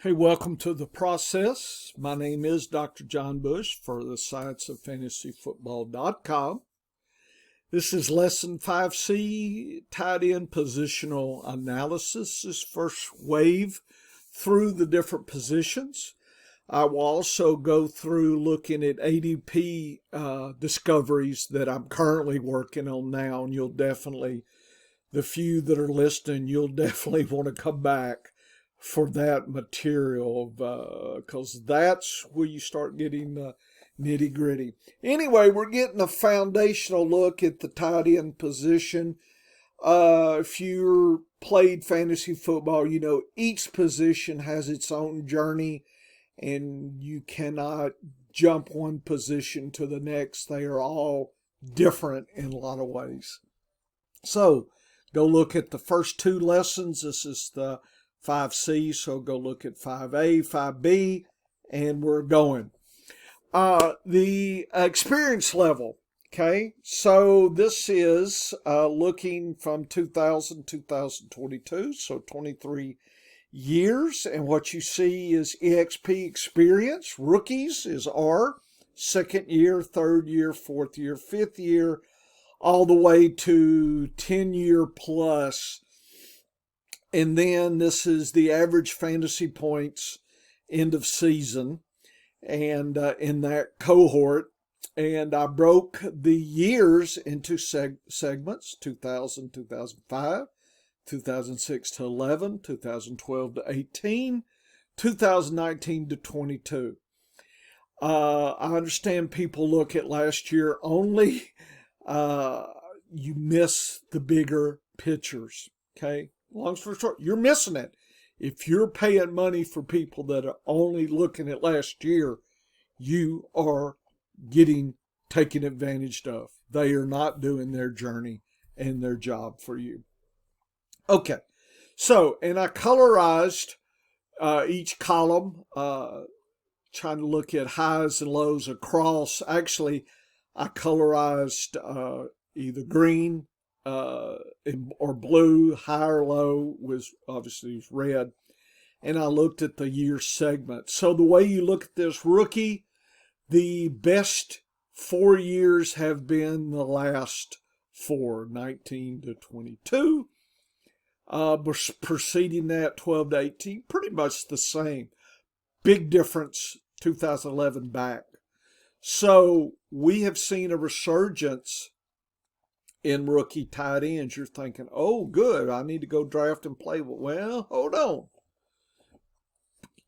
Hey, welcome to The Process. My name is Dr. John Bush for the scienceoffantasyfootball.com. This is Lesson 5C, tied in positional analysis. This first wave through the different positions. I will also go through looking at ADP discoveries that I'm currently working on now, and the few that are listening, you'll definitely want to come back for that material because that's where you start getting the nitty gritty. Anyway, we're getting a foundational look at the tight end position. If you're played fantasy football, you know each position has its own journey and you cannot jump one position to the next. They are all different in a lot of ways. So go look at the first two lessons. This is the 5C, so go look at 5A, 5B, and we're going. The experience level, okay? So this is looking from 2022, so 23 years, and what you see is EXP experience. Rookies is R, second year, third year, fourth year, fifth year, all the way to 10-year plus. And then this is the average fantasy points end of season and in that cohort. And I broke the years into segments, 2000, 2005, 2006 to 11, 2012 to 18, 2019 to 22. I understand people look at last year only. You miss the bigger pictures, okay? Long story short, you're missing it. If you're paying money for people that are only looking at last year, you are taken advantage of. They are not doing their journey and their job for you. Okay, so, and I colorized each column, trying to look at highs and lows across. Actually, I colorized either green, or blue, high or low was obviously red. And I looked at the year segment. So the way you look at this rookie, the best 4 years have been the last four, 19 to 22. Preceding that, 12 to 18, pretty much the same. Big difference, 2011 back. So we have seen a resurgence in rookie tight ends. You're thinking, oh, good, I need to go draft and play. Well, hold on.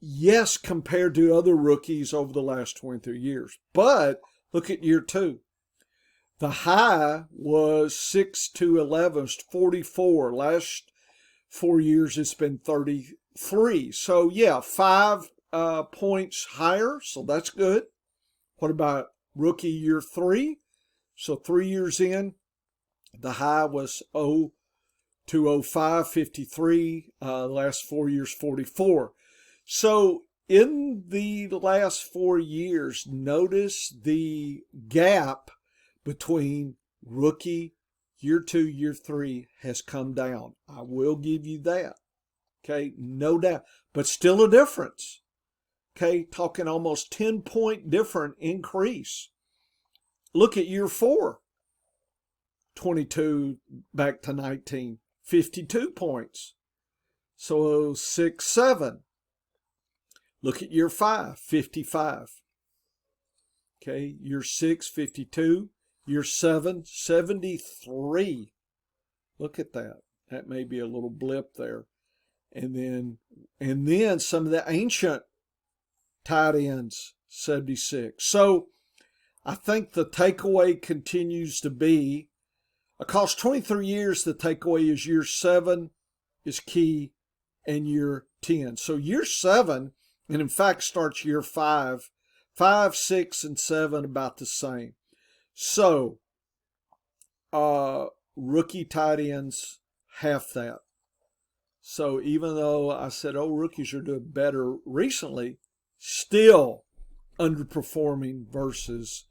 Yes, compared to other rookies over the last 23 years. But look at year two. The high was 6 to 11, 44. Last 4 years, it's been 33. So, yeah, 5 points higher, so that's good. What about rookie year three? So 3 years in, the high was 0 to 05, 53. Last 4 years, 44. So in the last 4 years, notice the gap between rookie year two, year three has come down. I will give you that. Okay, no doubt. But still a difference. Okay, talking almost 10-point different increase. Look at year four. 22 back to 19, 52 points. So 6, 7. Look at year 5, 55. Okay, year 6, 52. Year 7, 73. Look at that. That may be a little blip there. And then some of the ancient tight ends, 76. So I think the takeaway continues to be, across 23 years, the takeaway is year 7 is key and year 10. So year 7, and in fact starts year 5, 5, 6, and 7 about the same. So rookie tight ends, half that. So even though I said, oh, rookies are doing better recently, still underperforming versus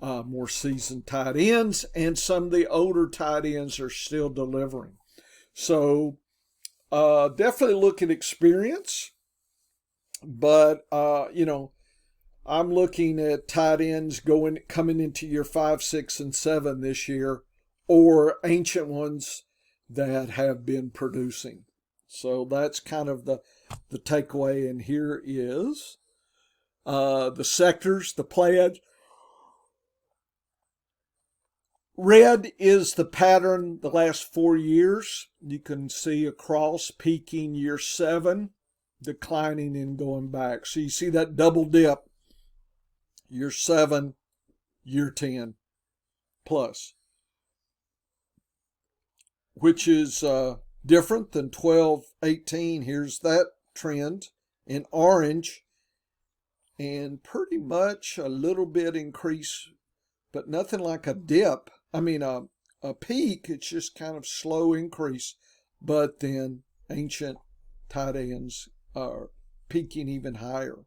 more seasoned tight ends, and some of the older tight ends are still delivering. So definitely look at experience. But I'm looking at tight ends coming into year 5, 6, and 7 this year, or ancient ones that have been producing. So that's kind of the takeaway. And here is the sectors, the plans. Red is the pattern the last 4 years. You can see across peaking year 7, declining and going back. So you see that double dip, year 7, year 10 plus, which is different than 12, 18. Here's that trend in orange, and pretty much a little bit increase, but nothing like a dip. I mean, a peak. It's just kind of slow increase, but then ancient tight ends are peaking even higher.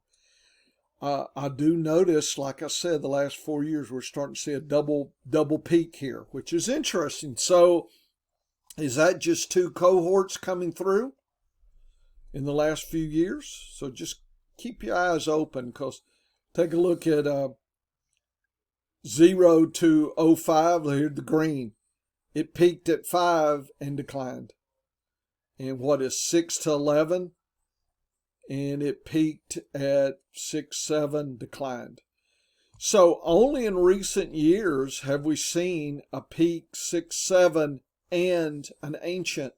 I do notice, like I said, the last 4 years we're starting to see a double peak here, which is interesting. So, is that just two cohorts coming through in the last few years? So just keep your eyes open, because take a look at 0 to 05. Here's the green. It peaked at 5 and declined. And what is 6 to 11? And it peaked at 6, 7, declined. So only in recent years have we seen a peak 6, 7, and an ancient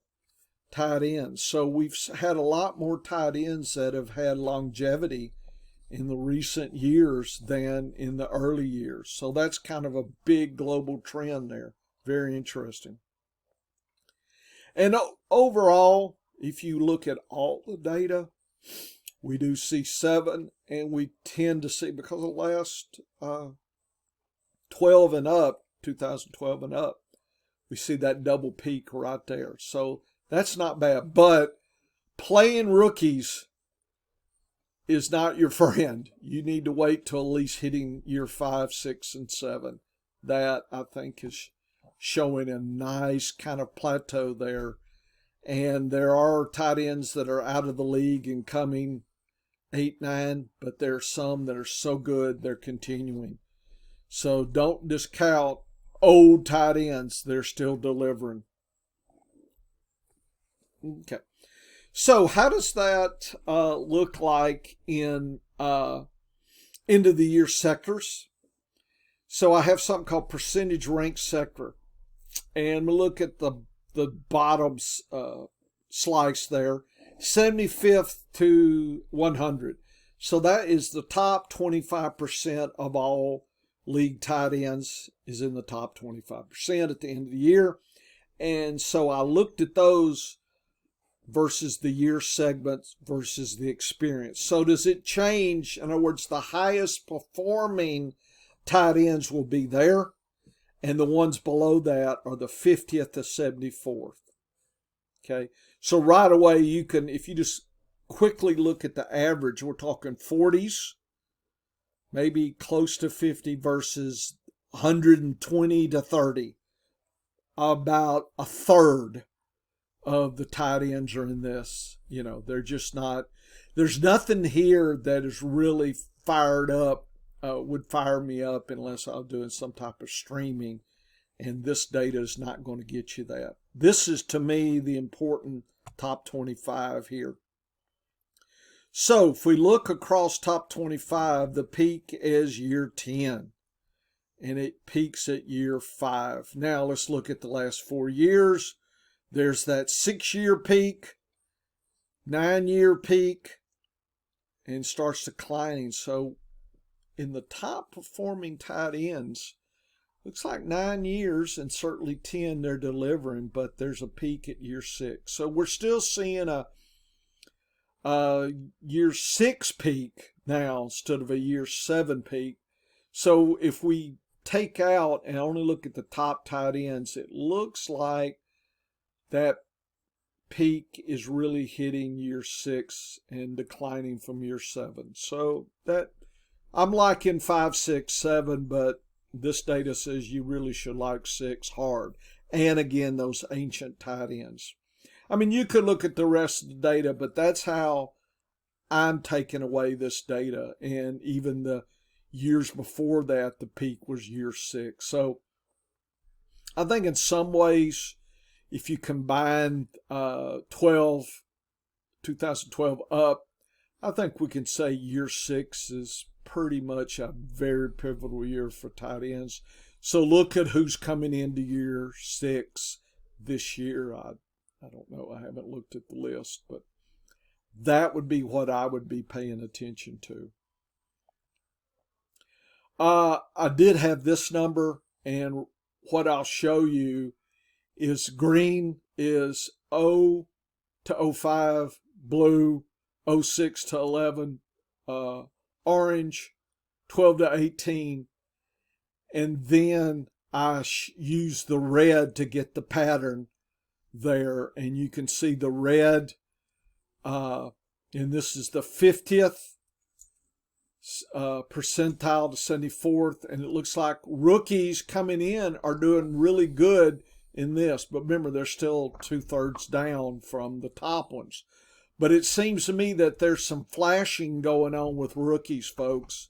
tight end. So we've had a lot more tight ends that have had longevity in the recent years than in the early years. So that's kind of a big global trend there. Very interesting. And overall, if you look at all the data, we do see 7, and we tend to see, because of the last 12 and up, 2012 and up, we see that double peak right there. So that's not bad. But playing rookies is not your friend. You need to wait till at least hitting year 5, 6, and 7. That, I think, is showing a nice kind of plateau there. And there are tight ends that are out of the league and coming 8, 9, but there are some that are so good they're continuing. So don't discount old tight ends. They're still delivering. Okay. So how does that look like in end of the year sectors? So I have something called percentage rank sector. And we look at the bottom slice there, 75th to 100. So that is the top 25% of all league tight ends is in the top 25% at the end of the year. And so I looked at those versus the year segments versus the experience. So does it change? In other words, the highest performing tight ends will be there, and the ones below that are the 50th to 74th. Okay, so right away you can, if you just quickly look at the average, we're talking 40s, maybe close to 50 versus 120 to 30. About a third of the tight ends are in this. They're just not, there's nothing here that is really fired up, would fire me up unless I was doing some type of streaming. And this data is not going to get you that. This is, to me, the important top 25 here. So if we look across top 25, the peak is year 10. And it peaks at year 5. Now let's look at the last 4 years. There's that 6-year peak, 9-year peak, and starts declining. So in the top performing tight ends, looks like 9 years and certainly 10 they're delivering, but there's a peak at year 6. So we're still seeing a year 6 peak now instead of a year 7 peak. So if we take out and only look at the top tight ends, it looks like that peak is really hitting year 6 and declining from year 7. So that I'm liking 5, 6, 7, but this data says you really should like 6 hard. And again, those ancient tight ends. I mean, you could look at the rest of the data, but that's how I'm taking away this data. And even the years before that, the peak was year 6. So I think in some ways, if you combine 2012 up, I think we can say year 6 is pretty much a very pivotal year for tight ends. So look at who's coming into year 6 this year. I don't know. I haven't looked at the list, but that would be what I would be paying attention to. I did have this number, and what I'll show you is green is 0 to 05, blue 06 to 11, orange 12 to 18, and then I use the red to get the pattern there, and you can see the red, and this is the 50th percentile to 74th, and it looks like rookies coming in are doing really good in this, but remember they're still 2/3 down from the top ones. But it seems to me that there's some flashing going on with rookies, folks.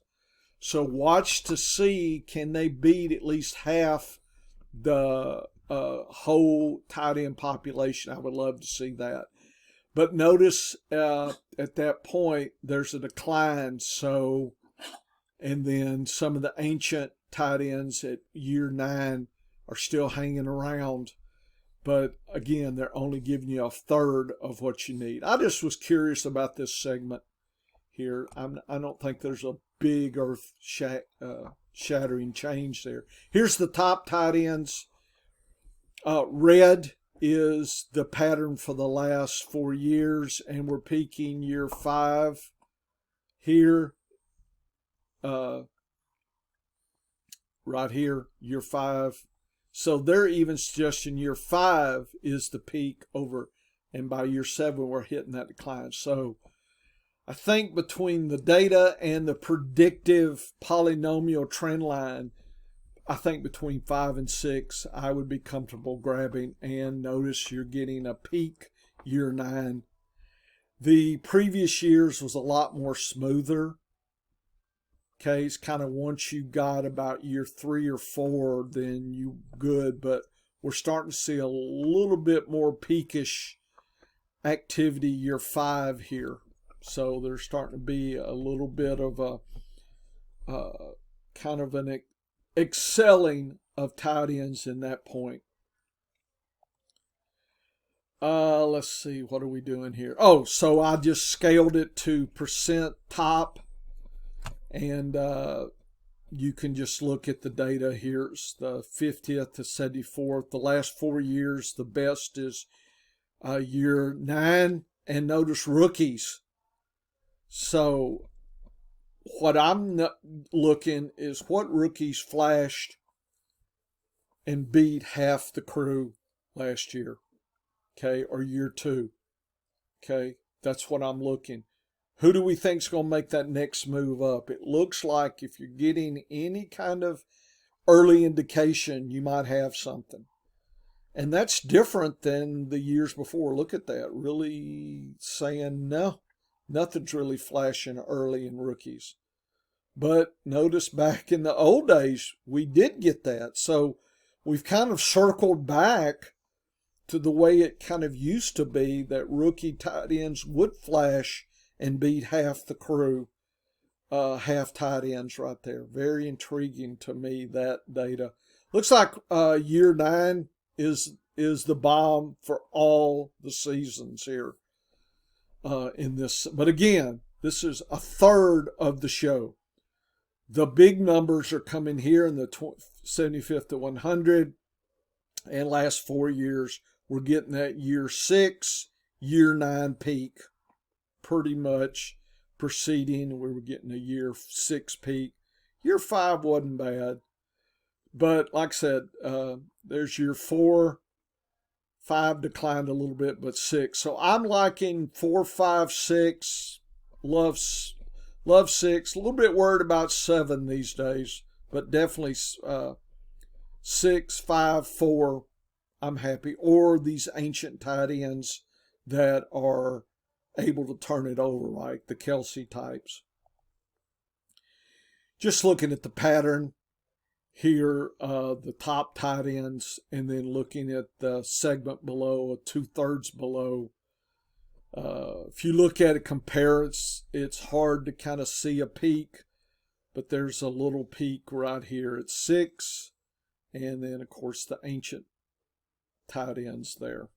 So watch to see, can they beat at least half the whole tight end population? I would love to see that. But notice at that point, there's a decline. So, and then some of the ancient tight ends at year 9 are still hanging around. But again, they're only giving you 1/3 of what you need. I just was curious about this segment here. I don't think there's a big earth shattering change there. Here's the top tight ends. Red is the pattern for the last 4 years, and we're peaking year 5 here. Right here, year 5. So they're even suggesting year 5 is the peak over, and by year 7 we're hitting that decline. So I think between the data and the predictive polynomial trend line, I think between 5 and 6 I would be comfortable grabbing. And notice you're getting a peak year 9. The previous years was a lot more smoother. Okay, it's kind of once you got about year 3 or 4, then you good. But we're starting to see a little bit more peakish activity year 5 here. So there's starting to be a little bit of a kind of an excelling of tight ends in that point. Let's see, what are we doing here? Oh, so I just scaled it to percent top. And you can just look at the data. Here's the 50th to 74th. The last 4 years, the best is year 9. And notice rookies. So what I'm looking is what rookies flashed and beat half the crew last year. Okay, or year 2. Okay, that's what I'm looking. Who do we think is going to make that next move up? It looks like if you're getting any kind of early indication, you might have something. And that's different than the years before. Look at that. Really saying, no, nothing's really flashing early in rookies. But notice back in the old days, we did get that. So we've kind of circled back to the way it kind of used to be, that rookie tight ends would flash and beat half the crew, half tight ends right there. Very intriguing to me, that data. Looks like year 9 is the bomb for all the seasons here in this. But again, this is 1/3 of the show. The big numbers are coming here in the 75th to 100, and last 4 years we're getting that year 6, year 9 peak. Pretty much proceeding. We were getting a year 6 peak. Year 5 wasn't bad. But like I said, there's year 4. 5 declined a little bit, but 6. So I'm liking 4, 5, 6. Love 6. A little bit worried about 7 these days, but definitely 6, 5, 4. I'm happy. Or these ancient tight ends that are able to turn it over, right? The Kelsey types. Just looking at the pattern here, the top tight ends, and then looking at the segment below, 2/3 below. If you look at it, compare, it's hard to kind of see a peak, but there's a little peak right here at 6, and then of course the ancient tight ends there.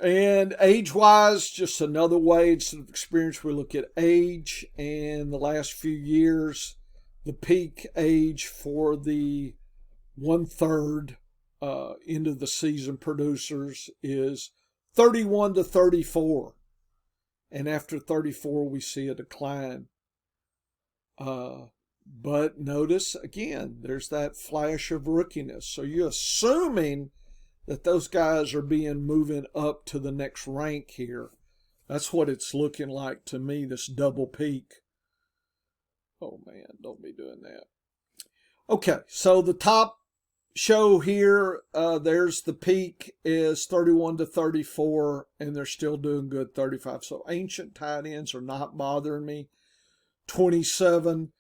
And age-wise, just another way, instead of experience, we look at age. And the last few years, the peak age for the 1/3 end of the season producers is 31 to 34. And after 34, we see a decline. But notice, again, there's that flash of rookiness. So you're assuming that those guys are moving up to the next rank here. That's what it's looking like to me, this double peak. Oh man, don't be doing that. Okay, so the top show here, there's the peak is 31 to 34, and they're still doing good 35. So ancient tight ends are not bothering me. 27,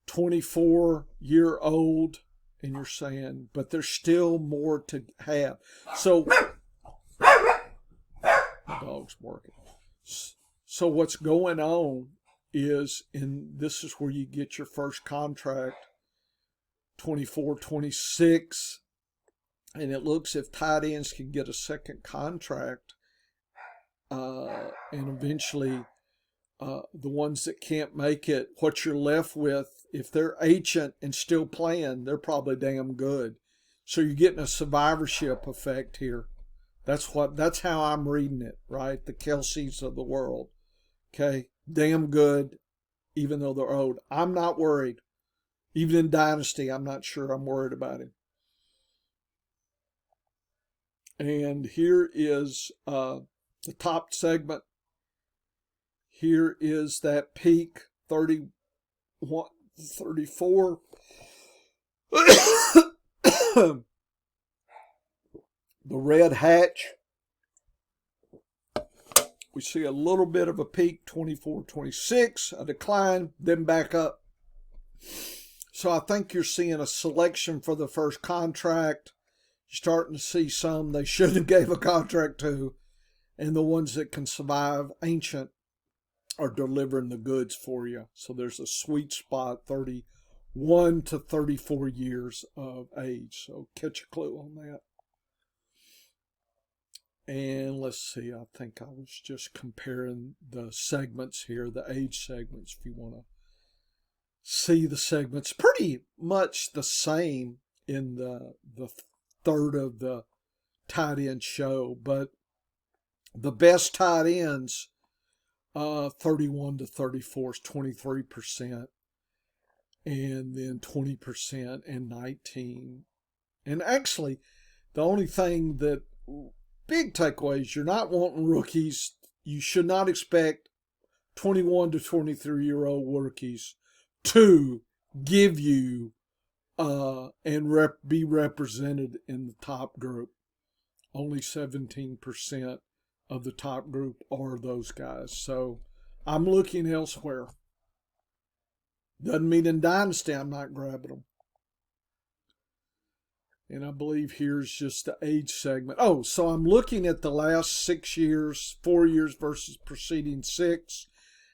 24-year-old. And you're saying, but there's still more to have. So, the dog's barking. So what's going on is, and this is where you get your first contract, 24, 26, and it looks if tight ends can get a second contract, and eventually the ones that can't make it, what you're left with, if they're ancient and still playing, they're probably damn good. So you're getting a survivorship effect here. That's how I'm reading it, right? The Kelseys of the world. Okay, damn good, even though they're old. I'm not worried. Even in Dynasty, I'm not sure I'm worried about him. And here is the top segment. Here is that peak, 31, 34. The red hatch. We see a little bit of a peak, 24, 26, a decline, then back up. So I think you're seeing a selection for the first contract. You're starting to see some they shouldn't have gave a contract to, and the ones that can survive ancient are delivering the goods for you. So there's a sweet spot, 31 to 34 years of age. So catch a clue on that. And let's see, I think I was just comparing the segments here, the age segments, if you want to see the segments. Pretty much the same in the third of the tight end show, but the best tight ends, 31 to 34 is 23%, and then 20% and 19. And actually, the only thing that big takeaways, you're not wanting rookies. You should not expect 21 to 23-year-old rookies to give you and be represented in the top group. Only 17% of the top group are those guys. So I'm looking elsewhere. Doesn't mean in Dynasty I'm not grabbing them. And I believe here's just the age segment. Oh, so I'm looking at the last 6 years, 4 years versus preceding 6.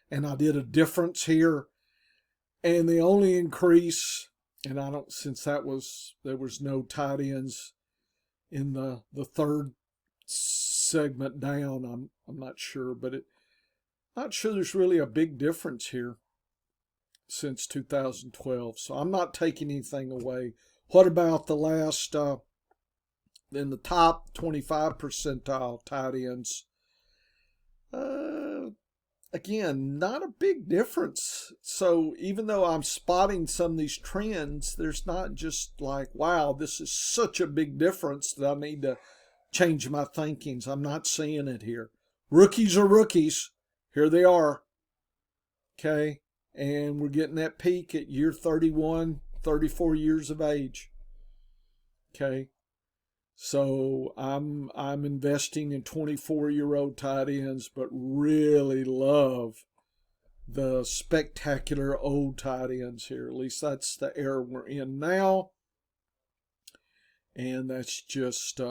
And I did a difference here. And the only increase, and I don't, since there was no tight ends in the third segment down, I'm not sure, but not sure there's really a big difference here since 2012. So I'm not taking anything away. What about the last, in the top 25 percentile tight ends? Again, not a big difference. So even though I'm spotting some of these trends, there's not just like, wow, this is such a big difference that I need to change my thinkings. I'm not seeing it here. Rookies are rookies. Here they are. Okay. And we're getting that peak at year 31, 34 years of age. Okay. So I'm investing in 24-year-old tight ends, but really love the spectacular old tight ends here. At least that's the era we're in now. And that's just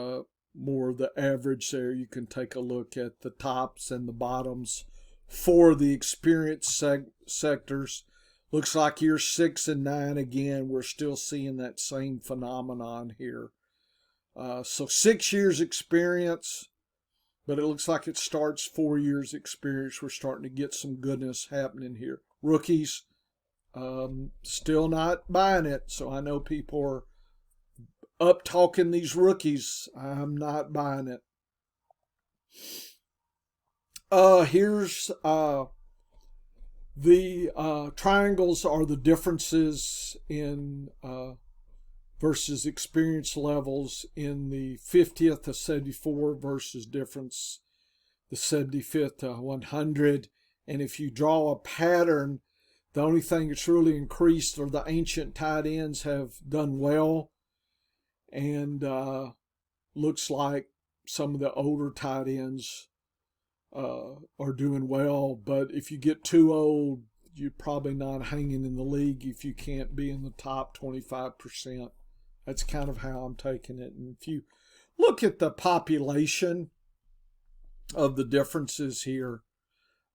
more of the average there. You can take a look at the tops and the bottoms for the experienced sectors. Looks like year 6 and 9 again. We're still seeing that same phenomenon here. So 6 years experience, but it looks like it starts 4 years experience. We're starting to get some goodness happening here. Rookies, still not buying it. So I know people are up talking these rookies. I'm not buying it. Here's the triangles are the differences in versus experience levels in the 50th to 74 versus difference the 75th to 100. And if you draw a pattern, the only thing that's really increased are the ancient tight ends have done well. And looks like some of the older tight ends are doing well. But if you get too old, you're probably not hanging in the league if you can't be in the top 25%. That's kind of how I'm taking it. And if you look at the population of the differences here,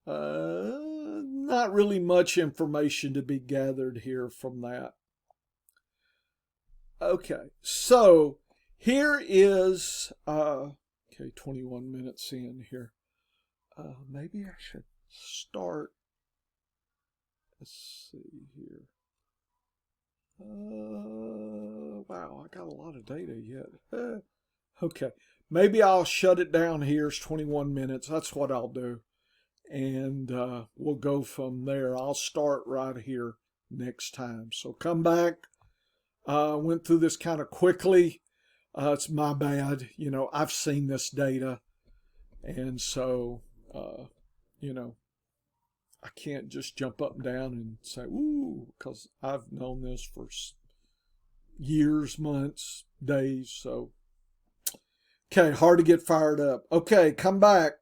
not really much information to be gathered here from that. Okay, so here is, 21 minutes in here. Maybe I should start. Let's see here. Wow, I got a lot of data yet. Okay, maybe I'll shut it down here. It's 21 minutes. That's what I'll do. And we'll go from there. I'll start right here next time. So come back. Went through this kind of quickly. It's my bad. I've seen this data. And so, I can't just jump up and down and say, ooh, because I've known this for years, months, days. So, okay, hard to get fired up. Okay, come back.